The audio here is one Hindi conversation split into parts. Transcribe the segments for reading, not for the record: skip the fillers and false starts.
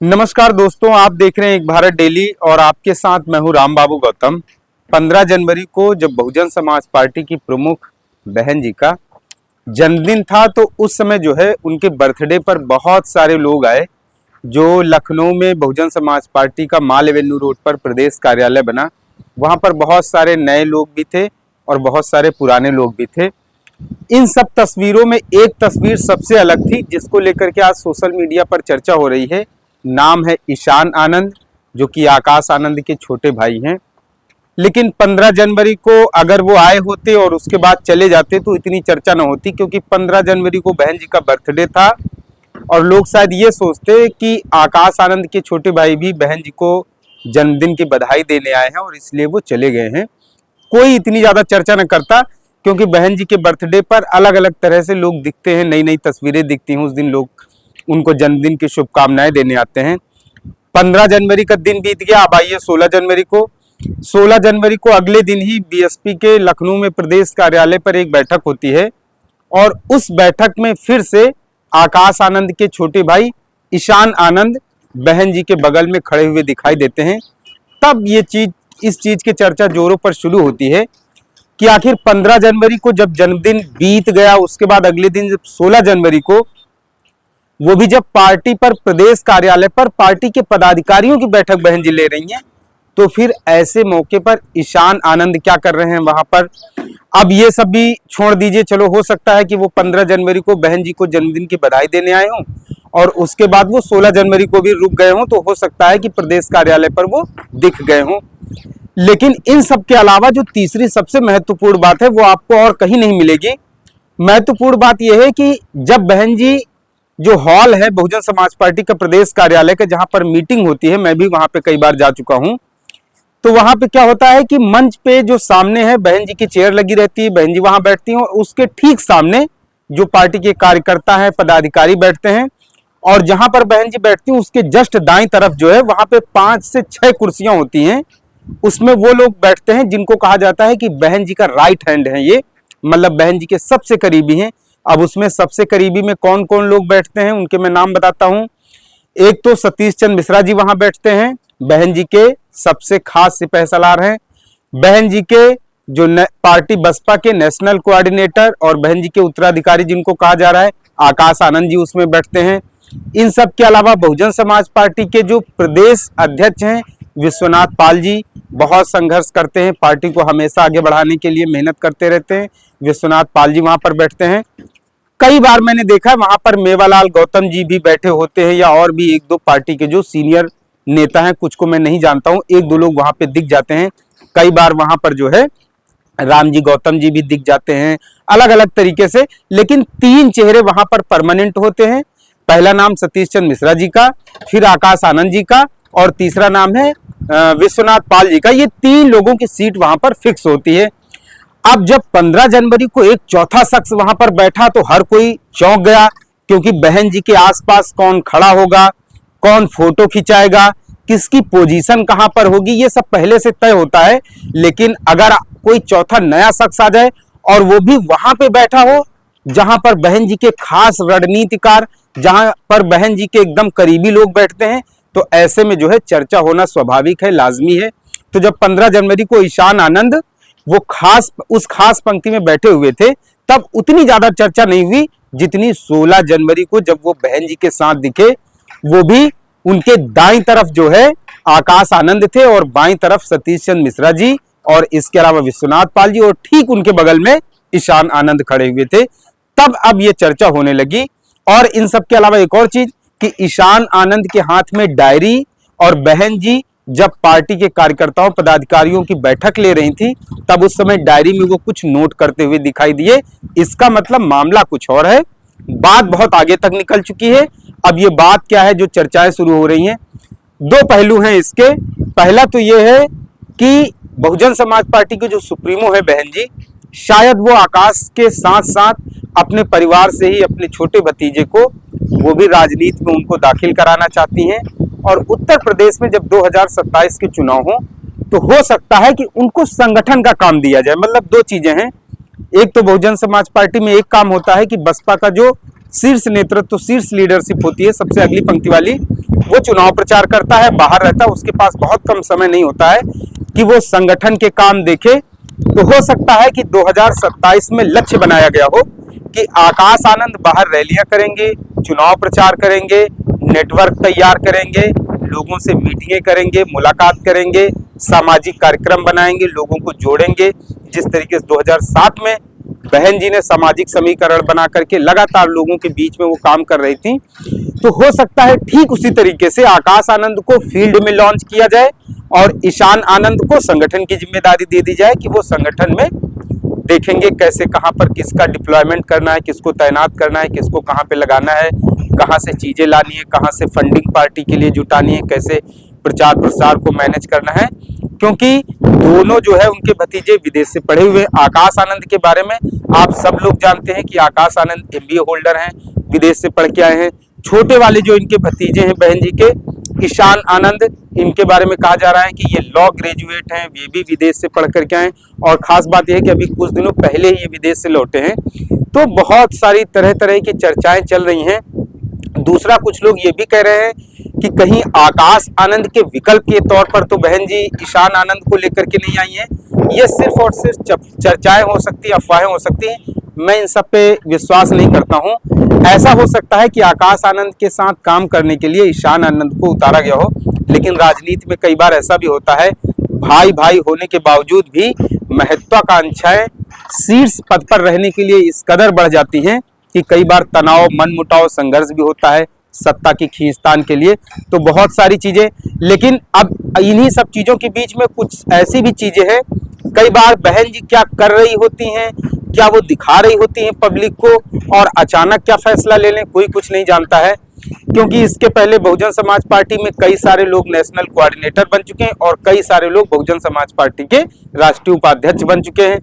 नमस्कार दोस्तों, आप देख रहे हैं एक भारत डेली और आपके साथ मैं हूं राम बाबू गौतम। 15 जनवरी को जब बहुजन समाज पार्टी की प्रमुख बहन जी का जन्मदिन था तो उस समय जो है उनके बर्थडे पर बहुत सारे लोग आए। जो लखनऊ में बहुजन समाज पार्टी का माल एवेन्यू रोड पर प्रदेश कार्यालय बना, वहां पर बहुत सारे नए लोग भी थे और बहुत सारे पुराने लोग भी थे। इन सब तस्वीरों में एक तस्वीर सबसे अलग थी जिसको लेकर के आज सोशल मीडिया पर चर्चा हो रही है। नाम है ईशान आनंद, जो कि आकाश आनंद के छोटे भाई हैं। लेकिन 15 जनवरी को अगर वो आए होते और उसके बाद चले जाते तो इतनी चर्चा न होती, क्योंकि 15 जनवरी को बहन जी का बर्थडे था और लोग शायद ये सोचते कि आकाश आनंद के छोटे भाई भी बहन जी को जन्मदिन की बधाई देने आए हैं और इसलिए वो चले गए हैं। कोई इतनी ज़्यादा चर्चा न करता, क्योंकि बहन जी के बर्थडे पर अलग अलग तरह से लोग दिखते हैं, नई नई तस्वीरें दिखती हैं। उस दिन लोग उनको जन्मदिन की शुभकामनाएं देने आते हैं। 15 जनवरी का दिन बीत गया, अब आइए 16 जनवरी को। 16 जनवरी को अगले दिन ही बीएसपी के लखनऊ में प्रदेश कार्यालय पर एक बैठक होती है और उस बैठक में फिर से आकाश आनंद के छोटे भाई ईशान आनंद बहन जी के बगल में खड़े हुए दिखाई देते हैं। तब इस चीज की चर्चा जोरों पर शुरू होती है कि आखिर 15 जनवरी को जब जन्मदिन बीत गया, उसके बाद अगले दिन जब 16 जनवरी को, वो भी जब पार्टी पर प्रदेश कार्यालय पर पार्टी के पदाधिकारियों की बैठक बहन जी ले रही हैं, तो फिर ऐसे मौके पर ईशान आनंद क्या कर रहे हैं वहां पर। अब ये सब भी छोड़ दीजिए, चलो हो सकता है कि वो 15 जनवरी को बहन जी को जन्मदिन की बधाई देने आए हों और उसके बाद वो 16 जनवरी को भी रुक गए हों, तो हो सकता है कि प्रदेश कार्यालय पर वो दिख गए हों। लेकिन इन सब के अलावा जो तीसरी सबसे महत्वपूर्ण बात है वो आपको और कहीं नहीं मिलेगी। महत्वपूर्ण बात यह है कि जब बहन जी जो हॉल है बहुजन समाज पार्टी का प्रदेश कार्यालय का, जहां पर मीटिंग होती है, मैं भी वहां पे कई बार जा चुका हूं, तो वहां पे क्या होता है कि मंच पे जो सामने है बहन जी की चेयर लगी रहती है, बहन जी वहां बैठती हैं और उसके ठीक सामने जो पार्टी के कार्यकर्ता हैं, पदाधिकारी बैठते हैं और जहां पर बहन जी बैठती हैं उसके जस्ट दाईं तरफ जो है वहां पे 5 से 6 कुर्सियां होती हैं। उसमें वो लोग बैठते हैं जिनको कहा जाता है कि बहन जी का राइट हैंड है, ये मतलब बहन जी के सबसे करीबी हैं। अब उसमें सबसे करीबी में कौन कौन लोग बैठते हैं उनके मैं नाम बताता हूं। एक तो सतीश चंद्र मिश्रा जी वहां बैठते हैं, बहन जी के सबसे खास सिपह सलार हैं। बहन जी के जो पार्टी बसपा के नेशनल कोऑर्डिनेटर और बहन जी के उत्तराधिकारी जिनको कहा जा रहा है आकाश आनंद जी, उसमें बैठते हैं। इन सब के अलावा बहुजन समाज पार्टी के जो प्रदेश अध्यक्ष हैं विश्वनाथ पाल जी, बहुत संघर्ष करते हैं, पार्टी को हमेशा आगे बढ़ाने के लिए मेहनत करते रहते हैं। विश्वनाथ पाल जी वहां पर बैठते हैं। कई बार मैंने देखा वहां पर मेवालाल गौतम जी भी बैठे होते हैं या और भी एक दो पार्टी के जो सीनियर नेता हैं, कुछ को मैं नहीं जानता हूं, एक दो लोग वहां पे दिख जाते हैं। कई बार वहां पर जो है राम जी गौतम जी भी दिख जाते हैं अलग अलग तरीके से, लेकिन 3 चेहरे वहां पर परमानेंट होते हैं। पहला नाम सतीश चंद्र मिश्रा जी का, फिर आकाश आनंद जी का और तीसरा नाम है विश्वनाथ पाल जी का। ये 3 लोगों की सीट वहां पर फिक्स होती है। अब जब 15 जनवरी को एक चौथा शख्स वहां पर बैठा तो हर कोई चौंक गया, क्योंकि बहन जी के आसपास कौन खड़ा होगा, कौन फोटो खिंचाएगा, किसकी पोजीशन कहां पर होगी, ये सब पहले से तय होता है। लेकिन अगर कोई चौथा नया शख्स आ जाए और वो भी वहां पे बैठा हो जहां पर बहन जी के खास रणनीतिकार, जहां पर बहन जी के एकदम करीबी लोग बैठते हैं, तो ऐसे में जो है चर्चा होना स्वाभाविक है, लाजमी है। तो जब 15 जनवरी को ईशान आनंद वो उस खास पंक्ति में बैठे हुए थे, तब उतनी ज्यादा चर्चा नहीं हुई जितनी 16 जनवरी को जब वो बहन जी के साथ दिखे। वो भी उनके दाईं तरफ जो है आकाश आनंद थे और बाईं तरफ सतीश चंद्र मिश्रा जी और इसके अलावा विश्वनाथ पाल जी और ठीक उनके बगल में ईशान आनंद खड़े हुए थे। तब अब ये चर्चा होने लगी। और इन सब के अलावा एक और चीज कि ईशान आनंद के हाथ में डायरी, और बहन जी जब पार्टी के कार्यकर्ताओं पदाधिकारियों की बैठक ले रही थी तब उस समय डायरी में वो कुछ नोट करते हुए दिखाई दिए। इसका मतलब मामला कुछ और है, बात बहुत आगे तक निकल चुकी है। अब ये बात क्या है जो चर्चाएं शुरू हो रही हैं, 2 पहलू हैं इसके। पहला तो ये है कि बहुजन समाज पार्टी के जो सुप्रीमो है बहन जी, शायद वो आकाश के साथ साथ अपने परिवार से ही अपने छोटे भतीजे को वो भी राजनीति में उनको दाखिल कराना चाहती हैं। और उत्तर प्रदेश में जब 2027 के चुनाव हो तो हो सकता है कि उनको संगठन का काम दिया जाए। मतलब 2 चीजें हैं, एक तो बहुजन समाज पार्टी में एक काम होता है कि बसपा का जो शीर्ष नेतृत्व, शीर्ष लीडरशिप होती है, सबसे अगली पंक्ति वाली, वो चुनाव प्रचार करता है, बाहर रहता है, उसके पास बहुत कम समय नहीं होता है कि वो संगठन के काम देखे। तो हो सकता है कि 2027 में लक्ष्य बनाया गया हो कि आकाश आनंद बाहर रैलियां करेंगे, चुनाव प्रचार करेंगे, नेटवर्क तैयार करेंगे, लोगों से मीटिंगें करेंगे, मुलाकात करेंगे, सामाजिक कार्यक्रम बनाएंगे, लोगों को जोड़ेंगे। जिस तरीके से 2007 में बहन जी ने सामाजिक समीकरण बना करके लगातार लोगों के बीच में वो काम कर रही थी, तो हो सकता है ठीक उसी तरीके से आकाश आनंद को फील्ड में लॉन्च किया जाए और ईशान आनंद को संगठन की जिम्मेदारी दे दी जाए कि वो संगठन में देखेंगे कैसे कहां पर किसका डिप्लॉयमेंट करना है, किसको तैनात करना है, किसको कहां पे लगाना है, कहां से चीजें लानी है, कहां से फंडिंग पार्टी के लिए जुटानी है, कैसे प्रचार प्रसार को मैनेज करना है। क्योंकि दोनों जो है उनके भतीजे विदेश से पढ़े हुए। आकाश आनंद के बारे में आप सब लोग जानते हैं कि आकाश आनंद MBA होल्डर हैं, विदेश से पढ़ के आए हैं। छोटे वाले जो इनके भतीजे हैं बहन जी के, ईशान आनंद, इनके बारे में कहा जा रहा है कि ये लॉ ग्रेजुएट हैं, ये भी विदेश से पढ़ करके आए। और खास बात यह है कि अभी कुछ दिनों पहले ही ये विदेश से लौटे हैं। तो बहुत सारी तरह तरह की चर्चाएं चल रही हैं। दूसरा, कुछ लोग ये भी कह रहे हैं कि कहीं आकाश आनंद के विकल्प के तौर पर तो बहन जी ईशान आनंद को लेकर के नहीं आई हैं। ये सिर्फ और सिर्फ चर्चाएं हो सकती है, अफवाहें हो सकती हैं। मैं इन सब पे विश्वास नहीं करता हूं। ऐसा हो सकता है कि आकाश आनंद के साथ काम करने के लिए ईशान आनंद को उतारा गया हो, लेकिन राजनीति में कई बार ऐसा भी होता है, भाई भाई होने के बावजूद भी महत्वाकांक्षाएं शीर्ष पद पर रहने के लिए इस कदर बढ़ जाती हैं कि कई बार तनाव, मनमुटाव, संघर्ष भी होता है सत्ता की खींचतान के लिए। तो बहुत सारी चीजें, लेकिन अब इन्हीं सब चीजों के बीच में कुछ ऐसी भी चीजें हैं, कई बार बहन जी क्या कर रही होती हैं, क्या वो दिखा रही होती हैं पब्लिक को, और अचानक क्या फैसला ले लें, कोई कुछ नहीं जानता है। क्योंकि इसके पहले बहुजन समाज पार्टी में कई सारे लोग नेशनल कोऑर्डिनेटर बन चुके हैं और कई सारे लोग बहुजन समाज पार्टी के राष्ट्रीय उपाध्यक्ष बन चुके हैं।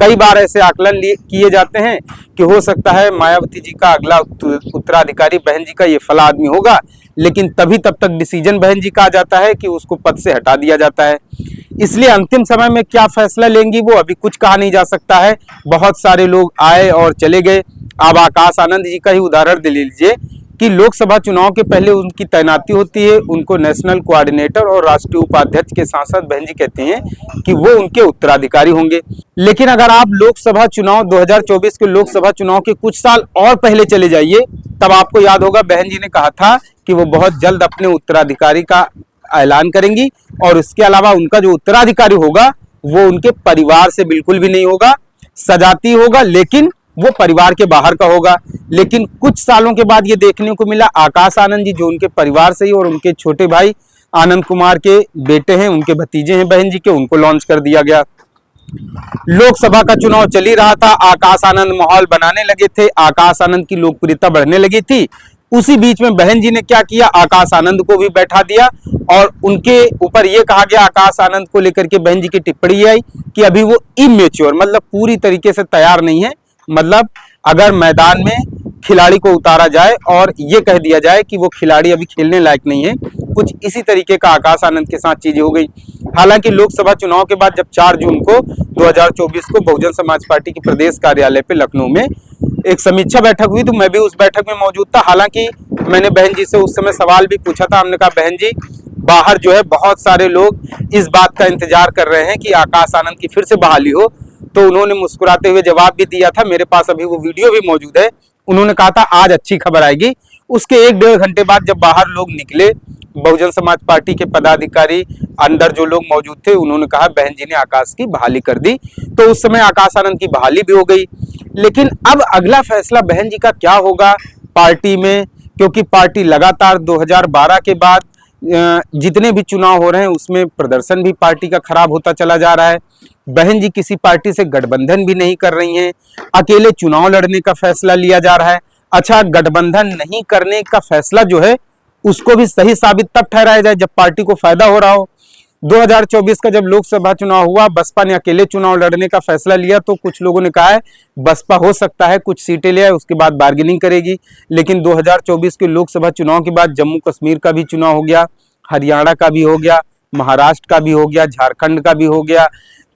कई बार ऐसे आकलन किए जाते हैं कि हो सकता है मायावती जी का अगला उत्तराधिकारी बहन जी का ये फला आदमी होगा, लेकिन तभी तब तक डिसीजन बहन जी का आ जाता है कि उसको पद से हटा दिया जाता है। इसलिए अंतिम समय में क्या फैसला लेंगी वो अभी कुछ कहा नहीं जा सकता है। बहुत सारे लोग आए और चले गए। अब आकाश आनंद जी का ही उदाहरण ले लीजिए कि लोकसभा चुनाव के पहले उनकी तैनाती होती है, उनको नेशनल कोऑर्डिनेटर और राष्ट्रीय उपाध्यक्ष के साथ साथ बहन जी कहते हैं कि वो उनके उत्तराधिकारी होंगे। लेकिन अगर आप लोकसभा चुनाव 2024 के लोकसभा चुनाव के कुछ साल और पहले चले जाइए, तब आपको याद होगा बहन जी ने कहा था कि वो बहुत जल्द अपने उत्तराधिकारी का ऐलान करेंगी, और इसके अलावा उनका जो उत्तराधिकारी होगा वो उनके परिवार से बिल्कुल भी नहीं होगा, सजाती होगा, लेकिन वो परिवार के बाहर का होगा। लेकिन कुछ सालों के बाद ये देखने को मिला, आकाश आनंद जी जो उनके परिवार से ही और उनके छोटे भाई आनंद कुमार के बेटे हैं, उनके भतीजे हैं बहन जी के, उनको लॉन्च कर दिया गया। लोकसभा का चुनाव चल ही रहा था, आकाश आनंद माहौल बनाने लगे थे, आकाश आनंद की लोकप्रियता बढ़ने लगी थी। उसी बीच में बहन जी ने क्या किया, आकाश आनंद को भी बैठा दिया और उनके ऊपर यह कहा गया, आकाश आनंद को लेकर के बहन जी की टिप्पणी आई कि अभी वो इमेच्योर, मतलब पूरी तरीके से तैयार नहीं है। मतलब अगर मैदान में खिलाड़ी को उतारा जाए और ये कह दिया जाए कि वो खिलाड़ी अभी खेलने लायक नहीं है, कुछ इसी तरीके का आकाश आनंद के साथ चीजें हो गई। हालांकि लोकसभा चुनाव के बाद जब 4 जून को 2024 को बहुजन समाज पार्टी के प्रदेश कार्यालय पे लखनऊ में एक समीक्षा बैठक हुई, तो मैं भी उस बैठक में मौजूद था। हालांकि मैंने बहन जी से उस समय सवाल भी पूछा था। हमने कहा बहन जी, बाहर जो है बहुत सारे लोग इस बात का इंतजार कर रहे हैं कि आकाश आनंद की फिर से बहाली हो। तो उन्होंने मुस्कुराते हुए जवाब भी दिया था, मेरे पास अभी वो वीडियो भी मौजूद है। उन्होंने कहा था आज अच्छी खबर आएगी। उसके 1-1.5 घंटे बाद जब बाहर लोग निकले, बहुजन समाज पार्टी के पदाधिकारी, अंदर जो लोग मौजूद थे, उन्होंने कहा बहन जी ने आकाश की बहाली कर दी। तो उस समय आकाश आनंद की बहाली भी हो गई। लेकिन अब अगला फैसला बहन जी का क्या होगा पार्टी में, क्योंकि पार्टी लगातार 2012 के बाद जितने भी चुनाव हो रहे हैं उसमें प्रदर्शन भी पार्टी का खराब होता चला जा रहा है। बहन जी किसी पार्टी से गठबंधन भी नहीं कर रही हैं, अकेले चुनाव लड़ने का फैसला लिया जा रहा है। अच्छा, गठबंधन नहीं करने का फैसला जो है उसको भी सही साबित तब ठहराया जाए जब पार्टी को फायदा हो रहा हो। 2024 का जब लोकसभा चुनाव हुआ, बसपा ने अकेले चुनाव लड़ने का फैसला लिया, तो कुछ लोगों ने कहा है बसपा हो सकता है कुछ सीटें ले आए, उसके बाद बार्गेनिंग करेगी। लेकिन 2024 के लोकसभा चुनाव के बाद जम्मू कश्मीर का भी चुनाव हो गया, हरियाणा का भी हो गया, महाराष्ट्र का भी हो गया, झारखंड का भी हो गया।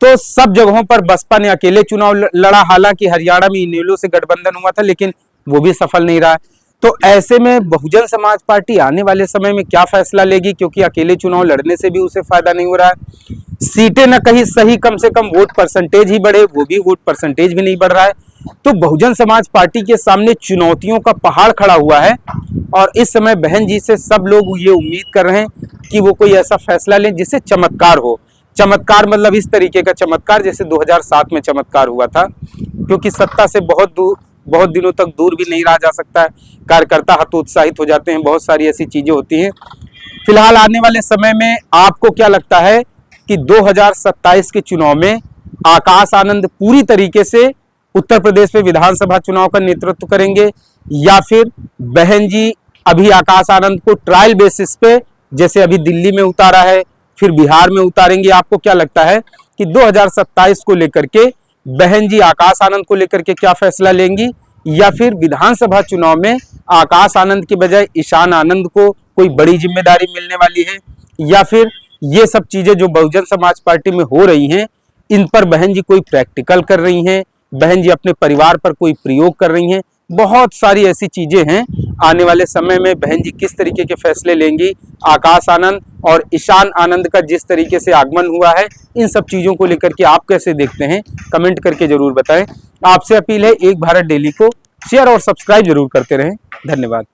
तो सब जगहों पर बसपा ने अकेले चुनाव लड़ा। हालांकि हरियाणा में इनेलो से गठबंधन हुआ था, लेकिन वो भी सफल नहीं रहा। तो ऐसे में बहुजन समाज पार्टी आने वाले समय में क्या फैसला लेगी, क्योंकि अकेले चुनाव लड़ने से भी उसे फायदा नहीं हो रहा है। सीटें न कहीं सही, कम से कम वोट परसेंटेज ही बढ़े, वो भी वोट परसेंटेज भी नहीं बढ़ रहा है। तो बहुजन समाज पार्टी के सामने चुनौतियों का पहाड़ खड़ा हुआ है और इस समय बहन जी से सब लोग ये उम्मीद कर रहे हैं कि वो कोई ऐसा फैसला लें जिससे चमत्कार हो। चमत्कार मतलब इस तरीके का चमत्कार जैसे 2007 में चमत्कार हुआ था, क्योंकि सत्ता से बहुत दिनों तक दूर भी नहीं रहा जा सकता है। कार्यकर्ता हतोत्साहित हो जाते हैं, बहुत सारी ऐसी चीजें होती हैं। फिलहाल आने वाले समय में आपको क्या लगता है कि 2027 के चुनाव में आकाश आनंद पूरी तरीके से उत्तर प्रदेश में विधानसभा चुनाव का नेतृत्व करेंगे, या फिर बहन जी अभी आकाश आनंद को ट्रायल बेसिस पे जैसे अभी दिल्ली में उतारा है फिर बिहार में उतारेंगे? आपको क्या लगता है कि 2027 को लेकर के बहन जी आकाश आनंद को लेकर के क्या फैसला लेंगी, या फिर विधानसभा चुनाव में आकाश आनंद की बजाय ईशान आनंद को कोई बड़ी जिम्मेदारी मिलने वाली है, या फिर ये सब चीजें जो बहुजन समाज पार्टी में हो रही हैं इन पर बहन जी कोई प्रैक्टिकल कर रही हैं, बहन जी अपने परिवार पर कोई प्रयोग कर रही हैं? बहुत सारी ऐसी चीजें हैं। आने वाले समय में बहन जी किस तरीके के फैसले लेंगी, आकाश आनंद और ईशान आनंद का जिस तरीके से आगमन हुआ है, इन सब चीजों को लेकर के आप कैसे देखते हैं, कमेंट करके जरूर बताएं। आपसे अपील है एक भारत डेली को शेयर और सब्सक्राइब जरूर करते रहें। धन्यवाद।